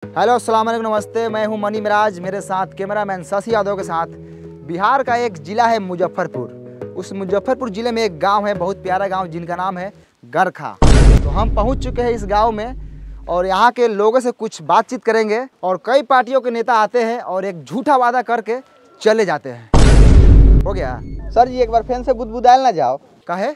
Hello अस्सलाम वालेकुम नमस्ते, मैं हूं मनी मिराज, मेरे साथ कैमरामैन शशि यादव के साथ। बिहार का एक ज़िला है मुजफ्फरपुर। उस मुजफ्फरपुर ज़िले में एक गांव है, बहुत प्यारा गांव, जिनका नाम है गरखा। तो हम पहुंच चुके हैं इस गांव में और यहाँ के लोगों से कुछ बातचीत करेंगे। और कई पार्टियों के नेता आते हैं और एक झूठा वादा करके चले जाते हैं। हो गया सर जी, एक बार फैन से बुदबुदायल ना जाओ। काहे?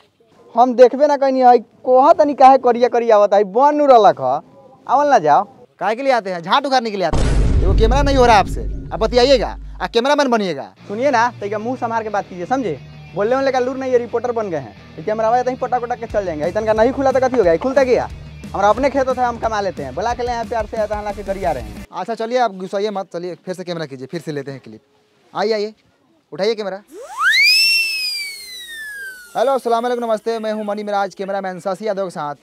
हम देखबे ना कहीं है कोहा तनी काहे करिया करिया आवत है बन नु रहलक ह आवल ना जाओ। काहे के लिए आते हैं? झाट उखाड़ने के लिए आते हैं। वो कैमरा नहीं हो रहा आपसे, आप बतियाइएगा, आप कैमरामैन बनिएगा। सुनिए ना, तो मुंह संभाल के बात कीजिए, समझे? बोलने वाले का लूर नहीं है, रिपोर्टर बन गए हैं। कैमरा आया तो पटा पटा के चल जाएंगे। इतना का नहीं खुला तो कथी हो गया? खुलता गया हमारा अपने खेतों से हम कमा लेते हैं। बुला के ले यहाँ प्यार से आता के करिया रहे हैं। अच्छा चलिए, आप गुस्साइए मत, चलिए फिर से कैमरा कीजिए, फिर से लेते हैं क्लिप। आइए उठाइए कैमरा। हेलो अस्सलाम वालेकुम नमस्ते, मैं हूं मनी मिराज, कैमरामैन शशि यादव के साथ।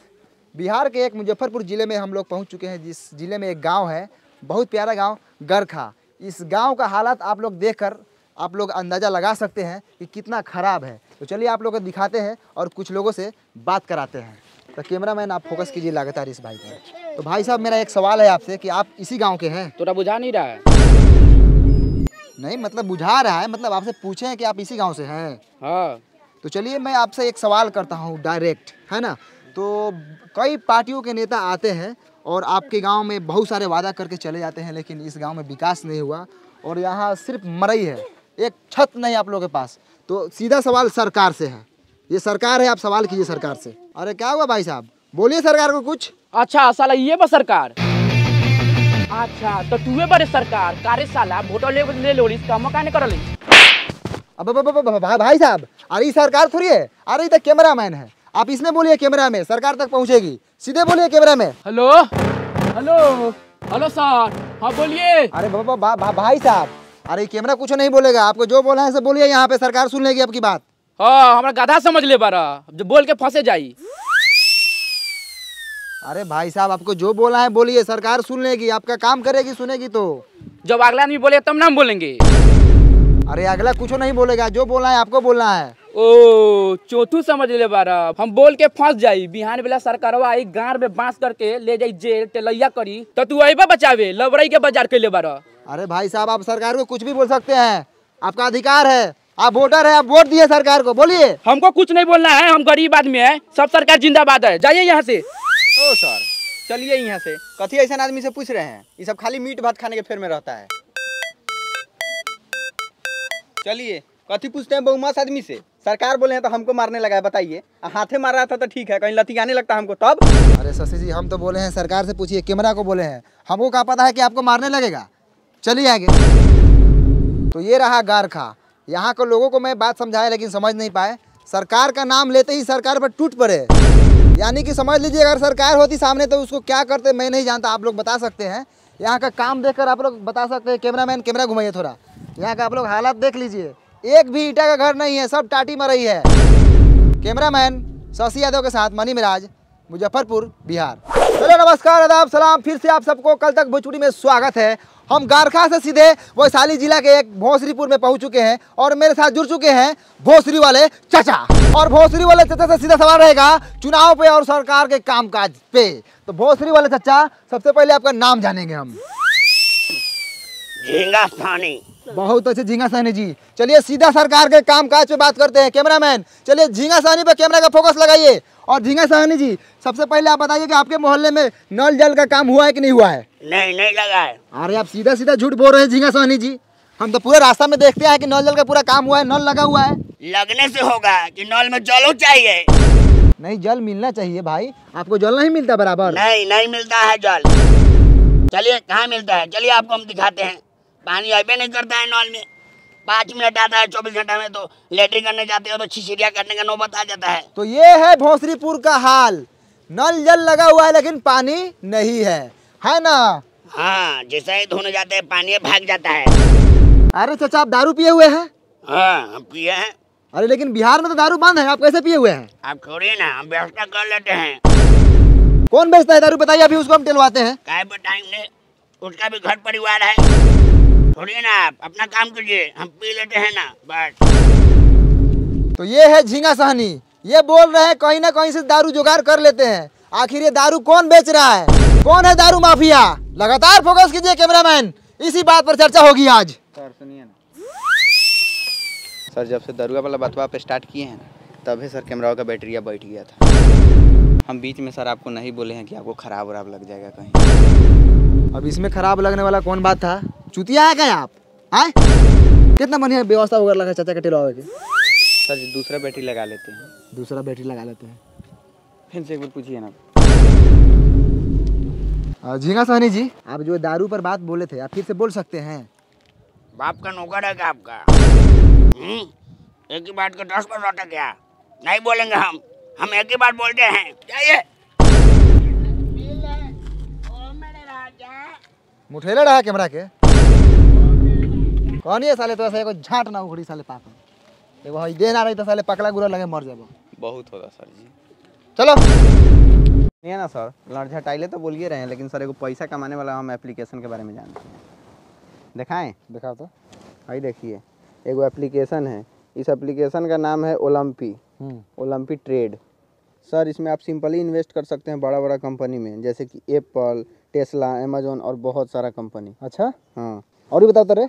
बिहार के एक मुजफ्फरपुर ज़िले में हम लोग पहुंच चुके हैं, जिस ज़िले में एक गांव है, बहुत प्यारा गांव गरखा। इस गांव का हालात आप लोग देखकर आप लोग अंदाज़ा लगा सकते हैं कि कितना ख़राब है। तो चलिए आप लोग को दिखाते हैं और कुछ लोगों से बात कराते हैं। तो कैमरामैन आप फोकस कीजिए लगातार इस भाई पर। तो भाई साहब, मेरा एक सवाल है आपसे कि आप इसी गाँव के हैं? तोरा बुझा नहीं रहा है? नहीं मतलब बुझा रहा है, मतलब आपसे पूछे हैं कि आप इसी गाँव से हैं। हाँ। तो चलिए मैं आपसे एक सवाल करता हूँ डायरेक्ट, है ना? तो कई पार्टियों के नेता आते हैं और आपके गांव में बहुत सारे वादा करके चले जाते हैं, लेकिन इस गांव में विकास नहीं हुआ और यहाँ सिर्फ मरई है, एक छत नहीं आप लोगों के पास। तो सीधा सवाल सरकार से है, ये सरकार है, आप सवाल कीजिए सरकार से। अरे क्या हुआ भाई साहब, बोलिए सरकार को कुछ। अच्छा साला ये बा सरकार। अच्छा तो तूहे बड़े सरकार कारे साला वोट ले लो इसका मौका नहीं करल। अब भाई साहब, अरे ये सरकार थोड़ी है, अरे ये तो कैमरामैन है। आप इसमें बोलिए, कैमरा में सरकार तक पहुंचेगी, सीधे बोलिए कैमरा में। हेलो हेलो हेलो सर, हाँ बोलिए। अरे भाई साहब, अरे कैमरा कुछ नहीं बोलेगा, आपको जो बोला है सब बोलिए, यहाँ पे सरकार सुन लेगी आपकी बात। हाँ हमारा गधा समझ ले बारा, जो बोल के फंसे जाई। अरे भाई साहब, आपको जो बोला है बोलिए, सरकार सुन लेगी, आपका काम करेगी, सुनेगी। तो जब अगला आदमी बोले तब ना हम बोलेंगे। अरे अगला कुछ नहीं बोलेगा, जो बोलना है आपको बोलना है। ओ चौथू समझ ले बारा, हम बोल के फंस जाई। बिहान बेला सरकारवा आई गांव में बांस करके ले जाई जेल टेलैया करी, तो तू अइबा बचावे लबरई के बाजार के ले बारा। अरे भाई साहब, आप सरकार को कुछ भी बोल सकते हैं, आपका अधिकार है, आप वोटर है, आप वोट दिए सरकार को, बोलिए। हमको कुछ नहीं बोलना है, हम गरीब आदमी है, सब सरकार जिंदाबाद है, जाइए यहाँ से। ओ सर चलिए यहाँ से, कथी ऐसा आदमी से पूछ रहे हैं? ये सब खाली मीट भात खाने के फेर में रहता है। चलिए, कथी पूछते हैं बहुमास आदमी से? सरकार बोले हैं तो हमको मारने लगा है, बताइए। हाथे मार रहा था तो ठीक है, कहीं लतियाने लगता हमको तब। अरे शशि जी, हम तो बोले हैं सरकार से पूछिए, कैमरा को बोले हैं, हमको क्या पता है कि आपको मारने लगेगा। चलिए आगे। तो ये रहा गरखा। यहाँ के लोगों को मैं बात समझाया लेकिन समझ नहीं पाए। सरकार का नाम लेते ही सरकार पर टूट पड़े, यानी कि समझ लीजिए अगर सरकार होती सामने तो उसको क्या करते मैं नहीं जानता, आप लोग बता सकते हैं। यहाँ का काम देखकर आप लोग बता सकते हैं। कैमरामैन कैमरा घुमाइए थोड़ा, यहाँ का आप लोग हालात देख लीजिए, एक भी ईटा का घर नहीं है, सब टाटी मरई है। कैमरामैन शशि यादव के साथ मनी मिराज, मुजफ्फरपुर, बिहार। हेलो नमस्कार आदाब सलाम, फिर से आप सबको कल तक भोजपुरी में स्वागत है। हम गरखा से सीधे वैशाली जिला के एक भोसरीपुर में पहुंच चुके हैं और मेरे साथ जुड़ चुके हैं भोसरी वाले चाचा। और भोसरी वाले चाचा से सीधा सवाल रहेगा चुनाव पे और सरकार के कामकाज पे। तो भोसरी वाले चाचा, सबसे पहले आपका नाम जानेंगे हम। झींगा सानी। बहुत अच्छे झींगा सानी जी। चलिए सीधा सरकार के कामकाज पे बात करते हैं। कैमरामैन चलिए झींगा सानी पे कैमरा का फोकस लगाइए। और झींगा सानी जी, सबसे पहले आप बताइए कि आपके मोहल्ले में नल जल का काम हुआ है कि नहीं हुआ है? नहीं लगा है। अरे आप सीधा सीधा झूठ बोल रहे हैं झींगा सानी जी, हम तो पूरे रास्ता में देखते हैं कि नल जल का पूरा काम हुआ है, नल लगा हुआ है। लगने से होगा कि नल में जल चाहिए। नहीं, जल मिलना चाहिए भाई, आपको जल नहीं मिलता बराबर? नहीं मिलता है जल। चलिए कहाँ मिलता है, चलिए आपको हम दिखाते हैं। पानी अबे नहीं करता है नल में, 5 मिनट आता है 24 घंटा में, तो लेटरिन करने जाते हो तो छिछिरिया करने का नौबत आ जाता है। तो ये है भोसरीपुर का हाल, नल जल लगा हुआ है लेकिन पानी नहीं है ना? हाँ, जैसे ही धोने जाते हैं पानी भाग जाता है। अरे चाचा, आप दारू पिए हुए हैं? हाँ हम पिए हैं। अरे लेकिन बिहार में तो दारू बंद है, आप कैसे पिए हुए हैं? आप छोड़िए ना, हम व्यवस्था कर लेते हैं। कौन बेचता है दारू बताइए, अभी उसको हम टेलवाते हैं। काय बताएंगे, उसका भी घर परिवार है। छोड़िए ना, आप अपना काम कीजिए, हम पी लेते हैं ना बस। तो ये है झींगा साहनी, ये बोल रहे हैं कहीं ना कहीं से दारू जुगाड़ कर लेते हैं। आखिर ये दारू कौन बेच रहा है? कौन है दारू माफिया? लगातार फोकस कीजिए कैमरामैन, इसी बात पर चर्चा होगी आज। सर सुनिए ना सर, जब से दरुआ वाला बतवा पे स्टार्ट किए हैं तभी सर कैमरा का बैटरिया बैठ गया था। हम बीच में सर आपको नहीं बोले हैं कि आपको खराब वराब लग जाएगा कहीं। अब इसमें खराब लगने वाला कौन बात था? चुतिया है क्या आप? आए कितना बढ़िया व्यवस्था वगैरह लगा चाचा के टेलर के। सर जी दूसरा बैटरी लगा लेते हैं। दूसरा बैटरी लगा लेते हैं। फिर से एक बार पूछिए ना। झींगा सहनी जी, आप जो दारू पर बात बोले थे आप फिर से बोल सकते हैं? बाप का नौकर है क्या आपका? एक ही बात को 10 बार लौटा क्या? नहीं बोलेंगे हम एक ही बात बोलते हैं। जाइए। मुठेले रहा कैमरा के कौन ये साले? तो ऐसा एगो झाट ना उखड़ी साले पाक एगो हई दे ना रही तो साले पकला गुरा लगे मर जाबो। बहुत होगा सर जी। चलो नहीं ना सर, लड़ झटाइले तो बोलिए रहे हैं, लेकिन सर एगो पैसा कमाने वाला हम एप्लीकेशन के बारे में जानते हैं। दिखाएं? दिखाओ तो। भाई देखिए, एगो एप्लीकेशन है, इस एप्लीकेशन का नाम है ओलंपी। ओलंपी ट्रेड। सर इसमें आप सिंपली इन्वेस्ट कर सकते हैं बड़ा बड़ा कंपनी में, जैसे कि एप्पल, टेस्ला, अमेजोन और बहुत सारा कंपनी। अच्छा हाँ, और भी बताओ तो रे।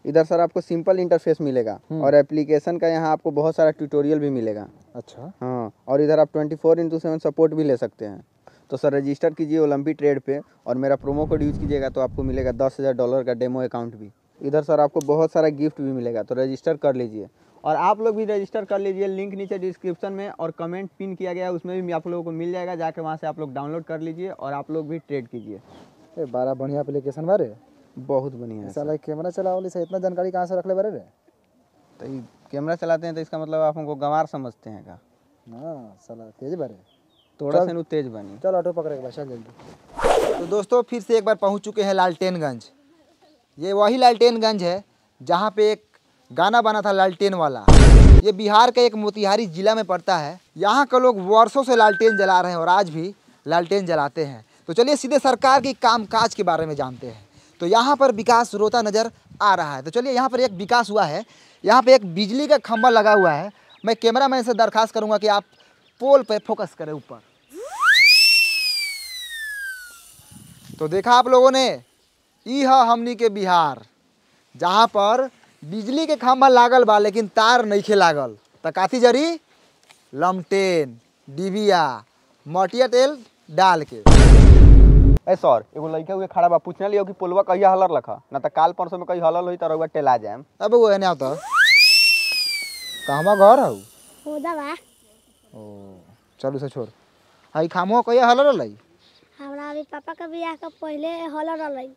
इधर सर आपको सिंपल इंटरफेस मिलेगा और एप्लीकेशन का यहाँ आपको बहुत सारा ट्यूटोरियल भी मिलेगा। अच्छा हाँ, और इधर आप 24/7 सपोर्ट भी ले सकते हैं। तो सर रजिस्टर कीजिए ओलंपी ट्रेड पे और मेरा प्रोमो कोड यूज़ कीजिएगा तो आपको मिलेगा $10,000 का डेमो अकाउंट भी। इधर सर आपको बहुत सारा गिफ्ट भी मिलेगा, तो रजिस्टर कर लीजिए। और आप लोग भी रजिस्टर कर लीजिए, लिंक नीचे डिस्क्रिप्शन में और कमेंट पिन किया गया है, उसमें भी आप लोगों को मिल जाएगा। जाके वहाँ से आप लोग डाउनलोड कर लीजिए और आप लोग भी ट्रेड कीजिए। ए बड़ा बढ़िया एप्लीकेशन बारे। बहुत बढ़िया है। साला कैमरा चलाओ से इतना जानकारी कहाँ से रख ले बारे रे? तो ये कैमरा चलाते हैं तो इसका मतलब आप हमको गंवार समझते हैं का? हाँ साला तेज बारे। थोड़ा सा तेज बनी। चल ऑटो पकड़े के बाद चल जल्दी। तो दोस्तों फिर से एक बार पहुंच चुके हैं लालटेनगंज। ये वही लालटेनगंज है जहां पे एक गाना बना था लालटेन वाला। ये बिहार का एक मोतिहारी जिला में पड़ता है। यहाँ के लोग वर्षों से लालटेन जला रहे हैं और आज भी लालटेन जलाते हैं। तो चलिए सीधे सरकार की कामकाज के बारे में जानते हैं। तो यहाँ पर विकास रोता नज़र आ रहा है। तो चलिए यहाँ पर एक विकास हुआ है। यहाँ पे एक बिजली का खंभा लगा हुआ है। मैं कैमरामैन से दरखास्त करूँगा कि आप पोल पे फोकस करें ऊपर। तो देखा आप लोगों ने, ई है हमनी के बिहार जहाँ पर बिजली के खंभा लागल बा लेकिन तार नइखे लागल। त काथी जरी? लमटेन, डिबिया, मटिया तेल डाल के। ए सर एगो लड़का हुए खड़ा बा, पूछने लियो कि पुलवा कहिया हलर लखा, ना तो काल परसों में कहीं हलल होई तो रउआ टेला जाएम। अब वो एने आवता कहवा घर हऊ? होदा बा। ओ चलू से छोड़। हई खामो कहिया हलर रहलै? हमरा अभी पापा का बियाह का पहले हल रहलै।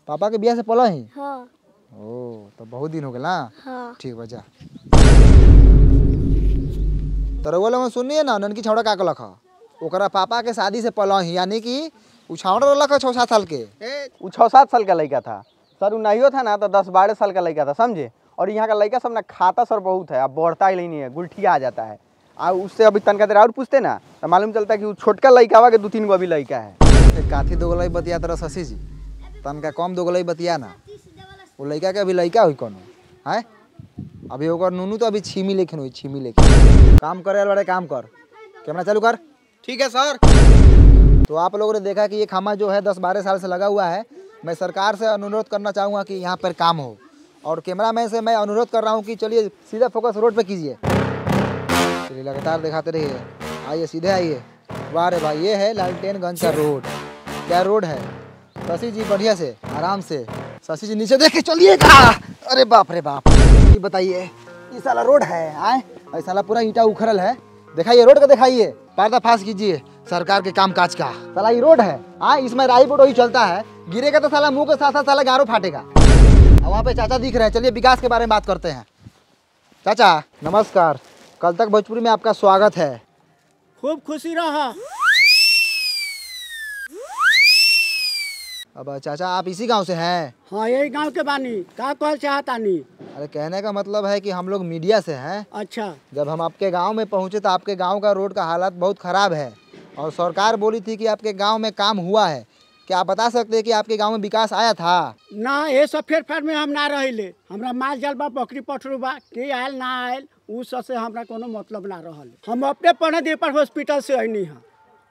पापा के बियाह से पहले ही? हाँ। ओ तो बहुत दिन हो गया ना। हाँ। ठीक बा जा। तो रउआ लोग सुनिए ना, ननकी छौड़ा का लखा ओकरा पापा के शादी से पहले ही, यानी कि उ छौड़ा लखा 6-7 साल के। उ 6-7 साल का लड़का था सर, उ नहीं था ना तो 10-12 साल का लड़का था, समझे। और यहाँ का लड़का सब ना खाता सर बहुत है, अब बढ़ता ही नहीं है, गुलठिया आ जाता है। आ उससे अभी तनका देर और पूछते ना तो मालूम चलता है कि वो छोटका लड़का के 2-3 गो अभी लड़का है। काथी दोगलई बतिया तरह शशि जी, तनका कम दोगलई बतिया ना। वो लड़का के अभी लड़का हुई कोनो है? अभी ओकर नूनू तो अभी छीमी लेखन हुई, छीमी लेखन। काम करे बड़े काम कर, कैमरा चालू कर। ठीक है सर। तो आप लोगों ने देखा कि ये खामा जो है 10-12 साल से लगा हुआ है। मैं सरकार से अनुरोध करना चाहूँगा कि यहाँ पर काम हो, और कैमरामैन से मैं अनुरोध कर रहा हूँ कि चलिए सीधा फोकस रोड पे कीजिए। चलिए लगातार दिखाते रहिए, आइए सीधे आइए। वाह रे भाई, ये है लालटेनगंज का रोड। क्या रोड है शशि जी? बढ़िया से आराम से शशि जी नीचे देख के चलिएगा। अरे बाप रे बाप, ये बताइए ये साला रोड है? आए ऐसा साला पूरा ईंटा उखड़ल है। दिखाइए रोड का, दिखाइए, पर्दाफाश कीजिए सरकार के कामकाज का। साला ये रोड है? हाँ, इसमें राई बोट ही चलता है, गिरेगा तो साला मुंह के साथ साथ साला गारो फाटेगा। वहाँ पे चाचा दिख रहे हैं। चलिए विकास के बारे में बात करते हैं। चाचा नमस्कार, कल तक भोजपुरी में आपका स्वागत है। खूब खुशी रहा। अब चाचा आप इसी गांव से हैं? हाँ यही गांव के बानी। का कहल चाहतानी? अरे कहने का मतलब है कि हम लोग मीडिया से हैं। अच्छा। जब हम आपके गांव में पहुंचे तो आपके गांव का रोड का हालत बहुत ख़राब है और सरकार बोली थी कि आपके गांव में काम हुआ है। क्या आप बता सकते हैं कि आपके गांव में विकास आया था? ना ये सब फेर फार में हम ना रहिले। हमरा माल जाल बा, बकरी पठरू बा, के आयल ना आयल उ सब से हमरा कोनो मतलब ना रहल। हम अपने पढ़े दीपर हॉस्पिटल से अइनी है।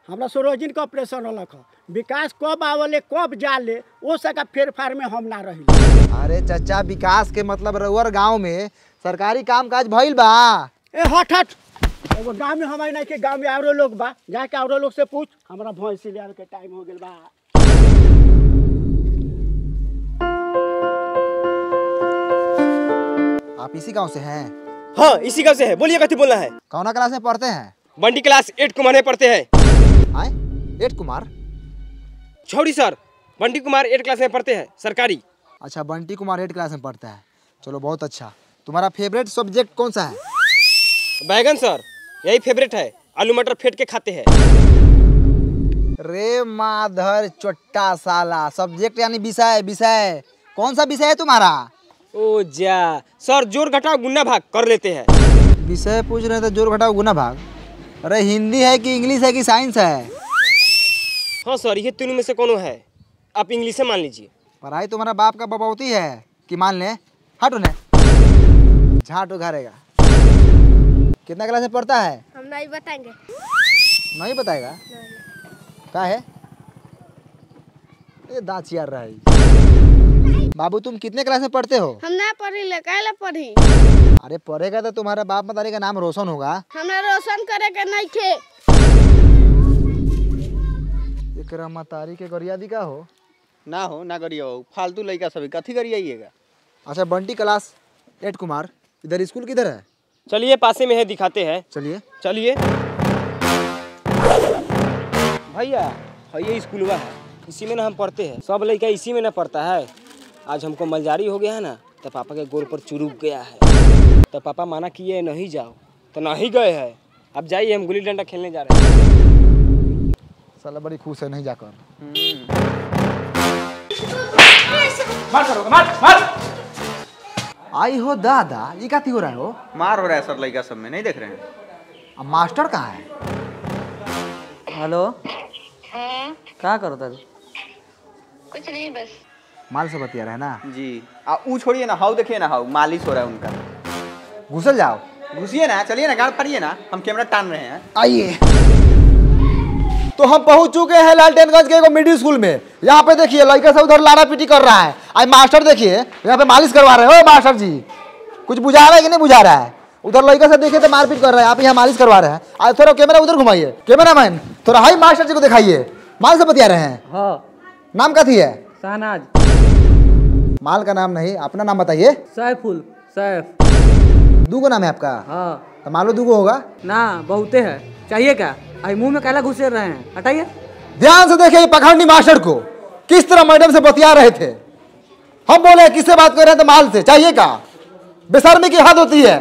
हमरा सरोजिन का ऑपरेशन होलक है, विकास कब आवले कब जाले वो सका फेर फार में हम ना रही। अरे चाचा विकास के मतलब रउअर गांव में सरकारी काम काज भइल बा। ए हट हट, एगो गाँव में हमारे नहीं के गाँव में औरो लोग बा, जाके औरो लोग से पूछ। हमारा भैंसी ले आवे के टाइम हो गेल बा। आप इसी गांव से हैं? हाँ इसी गाँव से है। बोलिए कथी बोलना है? कौना क्लास में पढ़ते हैं? बंटी क्लास 8 कुमार में पढ़ते हैं। आए 8 कुमार? छोड़ी सर, बंटी कुमार 8 क्लास में पढ़ते हैं सरकारी। अच्छा बंटी कुमार 8 क्लास में पढ़ता है, चलो बहुत अच्छा। तुम्हारा फेवरेट सब्जेक्ट कौन सा है? बैगन सर, यही फेवरेट है। आलू मटर फेंट के खाते हैं। रे माधर चोट्टा साला, सब्जेक्ट यानी विषय। विषय कौन सा विषय है तुम्हारा? ओ जा सर, जोड़ घटाव गुना भाग कर लेते हैं। विषय पूछ रहे थे, जोड़ घटाव गुना भाग। अरे हिंदी है कि इंग्लिश है कि साइंस है? हाँ सर, ये तीनों में से कौन है? आप इंग्लिश से मान लीजिए। पढ़ाई तुम्हारा बाप का बबौती है कि मान ले? हट उन्हें, झाट उघारेगा। कितना क्लास में पढ़ता है? हम नहीं बताएंगे। नहीं बताएगा? क्या है ये दांत चियार रहा है। बाबू तुम कितने क्लास में पढ़ते हो? हम ना पढ़ी ले, काहे पढ़ी? अरे पढ़ेगा तो तुम्हारा बाप मतारी का नाम रोशन होगा। हमरा रोशन करे के नहीं खे। एकरा मतारी के गरियादी का हो ना हो ना करिए हो, फालतू लड़का सभी कथी करिएगा। अच्छा बंटी क्लास 8 कुमार, इधर स्कूल किधर है? चलिए पासे में है, दिखाते हैं। चलिए। चलिए भैया, ये स्कूल है, इसी में ना हम पढ़ते हैं। सब लड़का इसी में ना पढ़ता है। आज हमको मलजारी हो गया है ना, तो पापा के गोर पर चुरुक गया है। तो पापा माना किए नहीं जाओ, तो नहीं गए हैं। अब जाइए, हम गुल्ली डंडा खेलने जा रहे हैं। साला बड़ी खुश है नहीं जाकर। मार करोगे, मार मार। आई हो दादा, ये क्या हो रहा है? हो मार हो रहा है सर लड़का सब में, नहीं देख रहे हैं? अब मास्टर कहाँ है? हेलो, क्या करो तू? कुछ नहीं, बस माल से बतिया रहे ना जी। ऊ छोड़िए ना, हाउ देखिए ना, हाउ मालिश हो रहा है उनका। घुसल जाओ। घुसिए ना, चलिए ना, गाड़ फाड़िए ना, हम कैमरा टान रहे हैं। आइए। तो हम पहुंच चुके हैं लालटेनगंज के एगो मिडिल स्कूल में। यहाँ पे देखिए लड़का सब उधर लाड़ा पीटी कर रहा है। आज मास्टर देखिए यहाँ पे मालिश करवा रहे हैं। ओ मास्टर जी, कुछ बुझा रहा है कि नहीं बुझा रहा है? उधर लड़का सब देखिए तो मारपीट कर रहा है, आप यहाँ मालिश करवा रहे हैं। आज थोड़ा कैमरा उधर घुमाइए। कैमरा मैन थोड़ा हाई मास्टर जी को दिखाइए। माल से बतिया रहे हैं। हाँ, नाम कथी है? शहनाज। माल का नाम नहीं, अपना नाम बताइए। सैफुल, सैफ। दूगो नाम है आपका? हाँ। तो मालो दूगो होगा ना, बहुते है। चाहिए क्या? आई मुंह में काला घुसे रहे हैं, हटाइए। ध्यान से देखिए पखंडी मास्टर को किस तरह मैडम से बतिया रहे थे। हम बोले किससे बात कर रहे हैं? तो माल से। चाहिए का? बेशर्मी की हद होती है।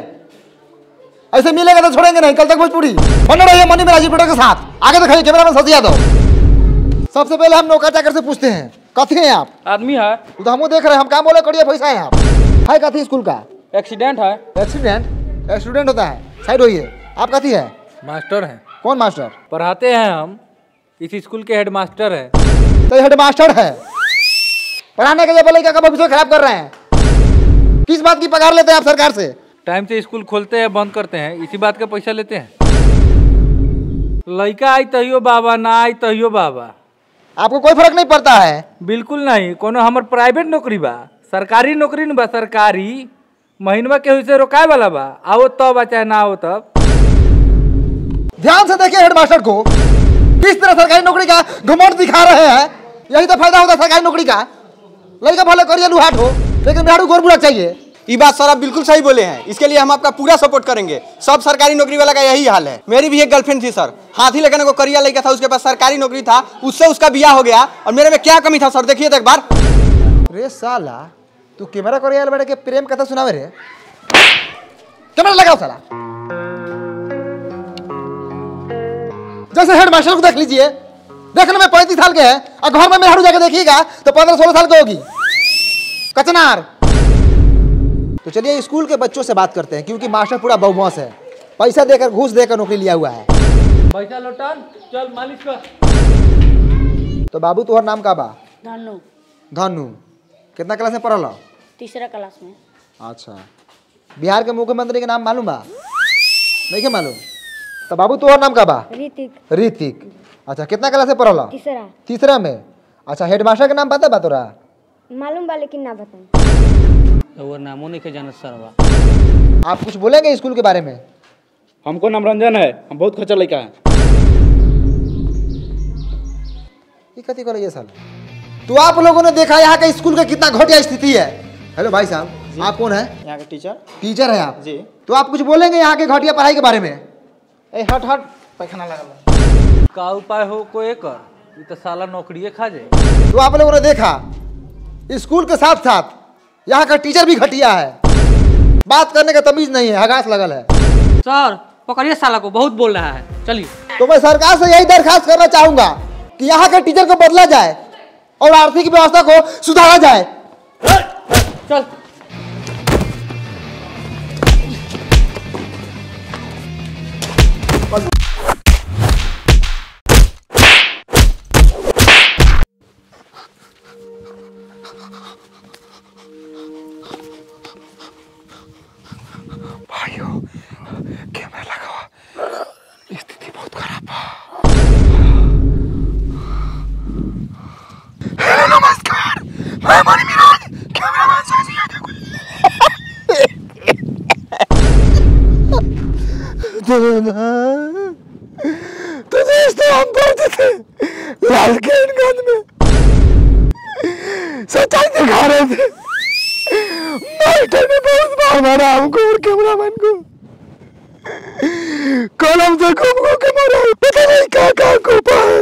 ऐसे मिलेगा तो छोड़ेंगे नहीं। कल तक भोजपुरी बने रहिए मनी में राजीव के साथ। आगे दिखाइए कैमरा में सतिया दो। सबसे पहले हम नौका चाकर से पूछते हैं, कथी हैं आप? आदमी है, तो हम देख रहे हैं, हम काम बोले करिए पैसा है आप है कथी स्कूल का? एक्सीडेंट है। एक्सीडेंट? एक्सीडेंट होता है, साइड होइए। आप कथी है? मास्टर हैं। कौन मास्टर? पढ़ाते हैं हम, इस स्कूल के हेड मास्टर हैं। तो हेड मास्टर है, पढ़ाने के लिए बोले क्या भविष्य खराब कर रहे हैं? किस बात की पगार लेते हैं आप सरकार से? टाइम से स्कूल खोलते हैं, बंद करते हैं, इसी बात का पैसा लेते हैं। लड़का आई तहियो बाबा, ना आई तहियो बाबा। आपको कोई फर्क नहीं पड़ता है? बिल्कुल नहीं। कोनो हमर प्राइवेट नौकरी बा, सरकारी नौकरी न बा। सरकारी महीनवा के से रोकाए वाला बा। आओ तब चाहे ना आओ तब। ध्यान से देखिए हेड मास्टर को किस तरह सरकारी नौकरी का घमंड दिखा रहे हैं। यही तो फायदा होता है सरकारी नौकरी का। लड़का भले करिए लुहाट हो, लेकिन बिहार गोर बुरा चाहिए। ये बात सर आप बिल्कुल सही बोले हैं। इसके लिए हम आपका पूरा सपोर्ट करेंगे। सब सरकारी नौकरी वाला का यही हाल है। मेरी भी एक गर्लफ्रेंड थी सर, हाथी लेकर को करिया लड़का था, उसके पास सरकारी नौकरी था, उससे उसका ब्याह हो गया। और मेरे में क्या कमी था सर, देखिए तो एक बार। रे साला, तू कैमरा करिया बैठ के प्रेम कथा सुनावे रे। कैमरा लगाओ साला। जैसे हेड मास्टर को देख लीजिए, देखने में 35 साल के है और घर में मेहरारू जाके देखिएगा तो 15-16 साल की होगी। कचनार। तो चलिए स्कूल के बच्चों से बात करते हैं, क्योंकि मास्टर पूरा बदमाश है। पैसा देकर, घूस देकर नौकरी लिया हुआ है। पैसा लौटान, चल मालिश कर। तो बाबू तुम्हारा नाम का बा? धनु। धनु। कितना क्लास में पढ़ल? तीसरा क्लास में। अच्छा, बिहार के मुख्यमंत्री के नाम मालूम बा? नहीं के मालूम? तो बाबू तुम्हारा नाम का बा? ऋतिक। ऋतिक। अच्छा कितना क्लास से पढ़ला? तीसरा। तीसरा में। अच्छा हेडमास्टर का नाम पता बा तोरा? मालूम बा लेकिन ना बताऊं। वो नामों नहीं के जानत सरवा। आप कुछ बोलेंगे स्कूल के बारे में? हमको नाम रंजन है, हम बहुत खर्चा लड़का है। ये कथी करे ये साला? तो आप लोगों ने देखा यहाँ के स्कूल का कितना घटिया स्थिति है। हेलो भाई साहब, आप कौन है? यहाँ के टीचर। टीचर है आप जी। तो आप कुछ बोलेंगे यहाँ के घटिया पढ़ाई के बारे में? ए हट हट, पैखाना लगल। का उपाय हो को एकर, ये तो साला नौकरिए खा जाए। तो आप लोगों ने देखा स्कूल के साथ साथ यहाँ का टीचर भी घटिया है, बात करने का तमीज नहीं है, हगास लगल है। सर पकड़िए साला को, बहुत बोल रहा है, चलिए। तो मैं सरकार से यही दरखास्त करना चाहूंगा कि यहाँ के टीचर को बदला जाए और आर्थिक व्यवस्था को सुधारा जाए। चल भाइयों कैमरा लगा हुआ, स्थिति बहुत खराब है। नमस्कार, मैं मणि मिराज, कैमरामैन साजी यादव। तो दोस्तों हम पहुंचे थे लालकेनगंज में, सच्चाई दिखा रहे थे। मास्टर ने बहुत बार मारा हमको और कैमरामैन को, कलम से घूम के मारा, पता नहीं क्या को पाए।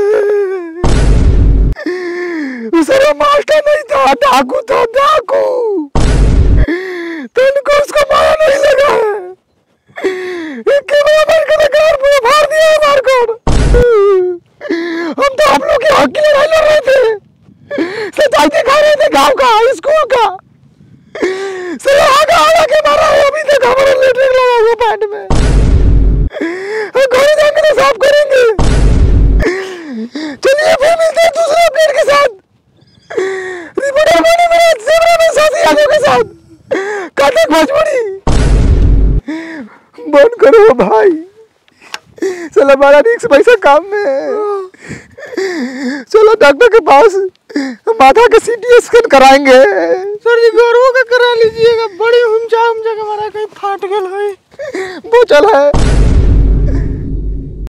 दूसरा मास्टर नहीं था, डाकू था, डाकू। तो उनको उसको मारा नहीं लगा है। कैमरामैन का कार पूरा फाड़ दिया है मारकर। हम तो आप लोग के हक की लड़ाई लड़ रहे थे, सच्चाई दिखा रहे थे गाँव का, स्कूल का। के मारा है, अभी तक हमारा लेटरिन लगा हुआ पैंट में। घर जाएंगे तो साफ करेंगे। चलिए फिर मिलते हैं दूसरे अपडेट के साथ। रिपोर्टर मणि मिराज, कैमरामैन साजी यादव के साथ कथक भोजपुरी। बंद करो भाई, चलो हमारा रिक्स पैसा काम में है। चलो डॉक्टर के पास, माथा का सीटी स्कैन कराएंगे। सर जी गौरव का करा लीजिएगा, बड़ी हुमचा के मारा कहीं फाट गल है। वो चल है।